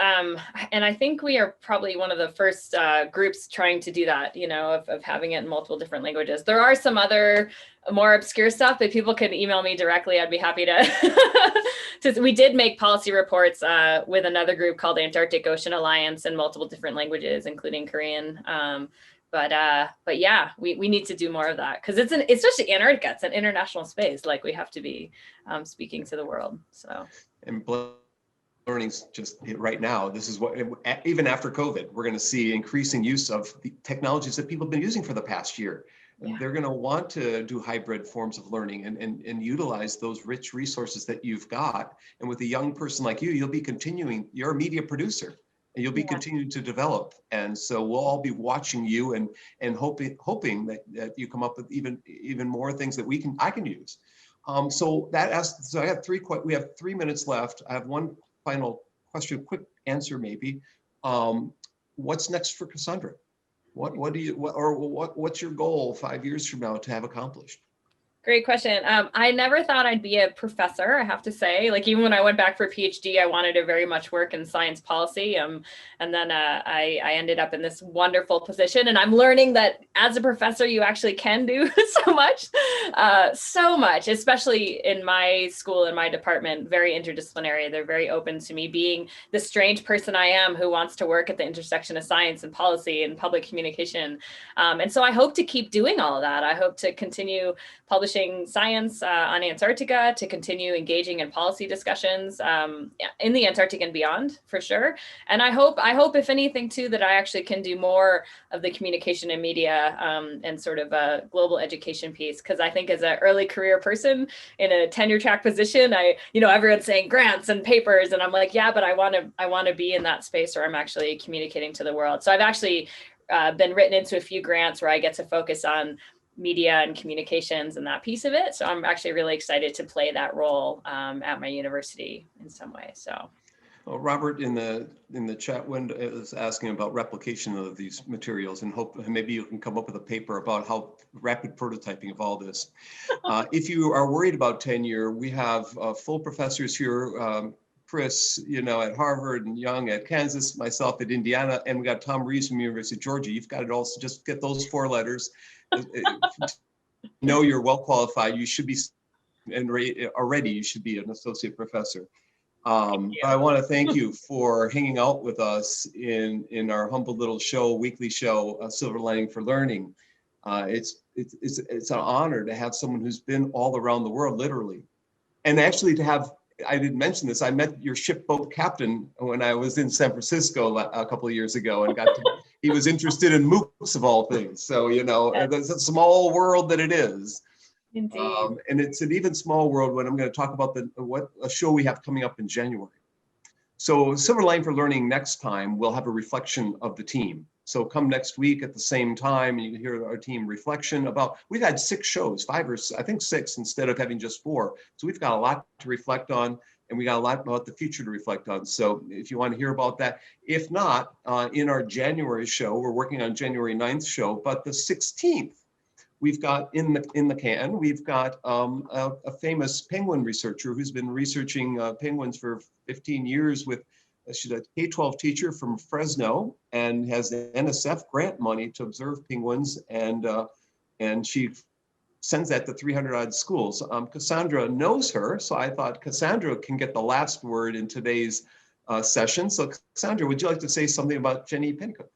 and I think we are probably one of the first groups trying to do that, you know, of having it in multiple different languages. There are some other more obscure stuff that people can email me directly. I'd be happy to. We did make policy reports with another group called the Antarctic Ocean Alliance in multiple different languages, including Korean. But yeah, we need to do more of that, because it's just Antarctica. It's an international space. Like, we have to be speaking to the world. So. And learning's just right now. This is what, even after COVID, we're going to see increasing use of the technologies that people have been using for the past year. Yeah. They're going to want to do hybrid forms of learning and utilize those rich resources that you've got. And with a young person like you, you'll be continuing, you're a media producer, and you'll be continuing to develop. And so we'll all be watching you and hoping that you come up with even more things that I can use. So I have we have 3 minutes left. I have one final question, quick answer maybe. What's next for Cassandra? What's your goal 5 years from now to have accomplished? Great question. I never thought I'd be a professor, I have to say. Like, even when I went back for a PhD, I wanted to very much work in science policy. And then I ended up in this wonderful position. And I'm learning that as a professor, you actually can do so much, especially in my school, in my department, very interdisciplinary. They're very open to me being the strange person I am who wants to work at the intersection of science and policy and public communication. And so I hope to keep doing all of that. I hope to continue publishing science on Antarctica, to continue engaging in policy discussions in the Antarctic and beyond, for sure. And I hope if anything too, that I actually can do more of the communication and media and sort of a global education piece. Because I think as an early career person in a tenure track position, everyone's saying grants and papers, and I'm like, yeah, but I want to be in that space where I'm actually communicating to the world. So I've actually been written into a few grants where I get to focus on media and communications and that piece of it. So I'm actually really excited to play that role at my university in some way. So. Well, Robert in the chat window is asking about replication of these materials, and hope maybe you can come up with a paper about how rapid prototyping of all this. If you are worried about tenure, we have full professors here. Chris, at Harvard, and Young at Kansas, myself at Indiana, and we got Tom Rees from the University of Georgia. You've got it all, so just get those 4 letters. You're well qualified. You should be, and already you should be an associate professor. But I want to thank you for hanging out with us in our humble little show, weekly show, Silver Lining for Learning. It's an honor to have someone who's been all around the world, literally. And actually to have, I didn't mention this, I met your shipboat captain when I was in San Francisco a couple of years ago, and he was interested in MOOCs of all things. So, you know, it's a small world that it is. Indeed. And it's an even small world when I'm going to talk about a show we have coming up in January. So Silver Lining for Learning next time, we'll have a reflection of the team. So come next week at the same time, and you can hear our team reflection about, we've had 6 shows, 5 or I think 6 instead of having just 4. So we've got a lot to reflect on, and we got a lot about the future to reflect on. So if you want to hear about that, if not, in our January show, we're working on January 9th show, but the 16th, we've got in the can, we've got a famous penguin researcher who's been researching penguins for 15 years with, she's a K-12 teacher from Fresno and has the NSF grant money to observe penguins, and she sends that to 300 odd schools. Cassandra knows her, so I thought Cassandra can get the last word in today's session. So Cassandra, would you like to say something about Jenny Pennicook?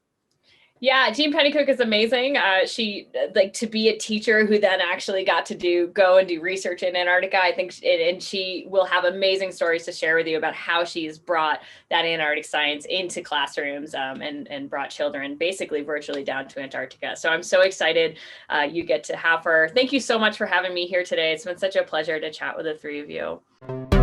Yeah, Jean Pennicook is amazing. She to be a teacher who then actually got to go and do research in Antarctica. I think, and she will have amazing stories to share with you about how she's brought that Antarctic science into classrooms and brought children basically virtually down to Antarctica. So I'm so excited you get to have her. Thank you so much for having me here today. It's been such a pleasure to chat with the 3 of you.